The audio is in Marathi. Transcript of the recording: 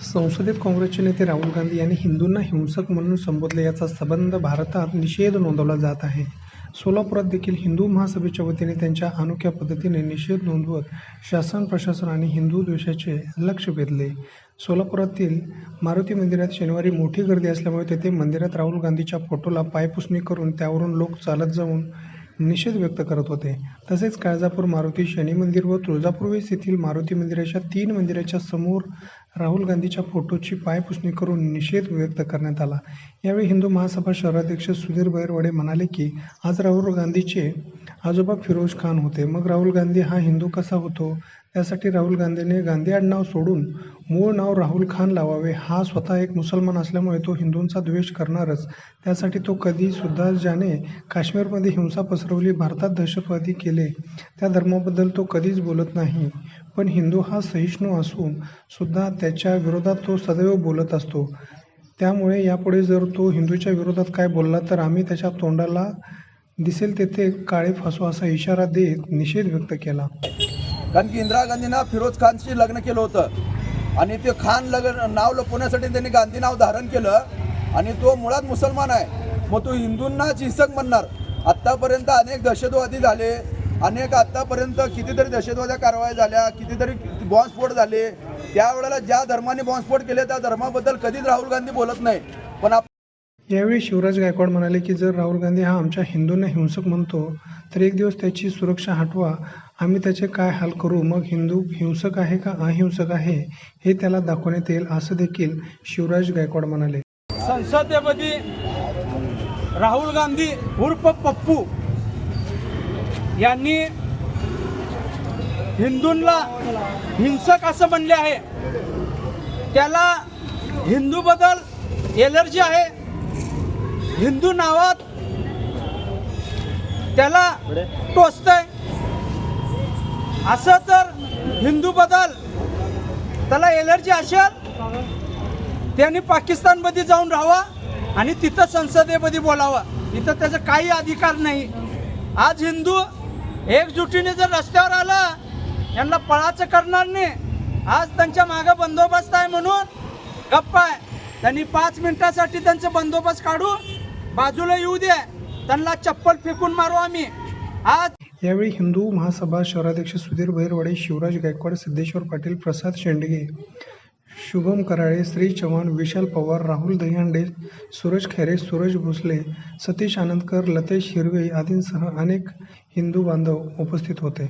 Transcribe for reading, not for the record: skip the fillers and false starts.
संसदेत काँग्रेसचे नेते राहुल गांधी यांनी हिंदूंना हिंसक म्हणून संबोधले, याचा संबंध भारतात निषेध नोंदवला जात आहे. सोलापुरात देखील हिंदू महासभेच्या वतीने त्यांच्या अनोख्या पद्धतीने निषेध नोंदवत शासन प्रशासन आणि हिंदू द्वेषाचे लक्ष वेधले. सोलापुरातील मारुती मंदिरात शनिवारी मोठी गर्दी असल्यामुळे तेथे मंदिरात राहुल गांधीच्या फोटोला पायपुसणी करून त्यावरून लोक चालत जाऊन निषेध व्यक्त करत होते. तसेच काळजापूर मारुती शनी मंदिर व तुळजापूर वेस येथील मारुती मंदिराच्या 3 मंदिराच्या समोर राहुल गांधीच्या फोटोची पायपुसणी करून निषेध व्यक्त करण्यात आला. यावेळी हिंदू महासभा शहराध्यक्ष सुधीर बैरवडे म्हणाले की आज राहुल गांधीचे आजोबा फिरोज खान होते, मग राहुल गांधी हा हिंदू कसा होतो? त्यासाठी राहुल गांधीने गांधी आडनाव सोडून मूळ नाव राहुल खान लावावे. हा स्वतः एक मुसलमान असल्यामुळे तो हिंदूंचा द्वेष करणारच. त्यासाठी तो कधी सुद्धा ज्याने काश्मीरमध्ये हिंसा पसरवली, भारतात दहशतवादी केले, त्या धर्माबद्दल तो कधीच बोलत नाही. पण हिंदू हा सहिष्णू असून सुद्धा त्याच्या विरोधात तो सदैव बोलत असतो. त्यामुळे यापुढे जर तो हिंदूच्या विरोधात काय बोलला तर आम्ही त्याच्या तोंडाला दिसेल तेथे काळे फासू असा इशारा देत निषेध व्यक्त केला. कारण की इंदिरा गांधींना फिरोज खानशी लग्न केलं होतं आणि ते खान नाव लपवण्यासाठी त्यांनी गांधी नाव धारण केलं आणि तो मुळात मुसलमान आहे. मग तो हिंदूंनाच हिंसक म्हणणार. आत्तापर्यंत अनेक दहशतवादी झाले, आत्तापर्यंत कितीतरी दहशतवादी कारवाया झाल्या, कितीतरी बॉम्बस्फोट झाले. त्यावेळेला ज्या धर्माने बॉम्बस्फोट केले त्या धर्माबद्दल कधीच राहुल गांधी बोलत नाही. पण यावेळी शिवराज गायकवाड म्हणाले की जर राहुल गांधी हा आमच्या हिंदूंना हिंसक म्हणतो तर एक दिवस त्याची सुरक्षा हटवा, आम्ही त्याचे काय हाल करू. मग हिंदू हिंसक आहे का अहिंसक आहे हे त्याला दाखवण्यात येईल, असं देखील शिवराज गायकवाड म्हणाले. संसदेमध्ये राहुल गांधी उर्फ पप्पू यांनी हिंदूंना हिंसक असं म्हणले आहे. त्याला हिंदूबद्दल एलर्जी आहे. हिंदू नावात त्याला टोचतंय. असं तर हिंदूबद्दल त्याला एलर्जी असेल त्यांनी पाकिस्तानमध्ये जाऊन राहावा आणि तिथं संसदेमध्ये बोलावं. इथं त्याचा काही अधिकार नाही. आज हिंदू एकजुटीने जर रस्त्यावर आलं यांना पळाचं करणार नाही. आज त्यांच्या मागं बंदोबस्त आहे म्हणून गप्प आहे. त्यांनी 5 मिनिटासाठी त्यांचा बंदोबस्त काढू, बाजूला येऊ दे, त्यांना चप्पल फेकून मारू आम्ही. आज यावेळी हिंदू महासभा शहराध्यक्ष सुधीर बैरवडे, शिवराज गायकवाड, सिद्धेश्वर पाटील, प्रसाद शेंडगे, शुभम कराळे, श्री चव्हाण, विशाल पवार, राहुल दहीहंडे, सूरज खैरे, सूरज भोसले, सतीश आनंदकर, लतेश हिरवे आदींसह अनेक हिंदू बांधव उपस्थित होते.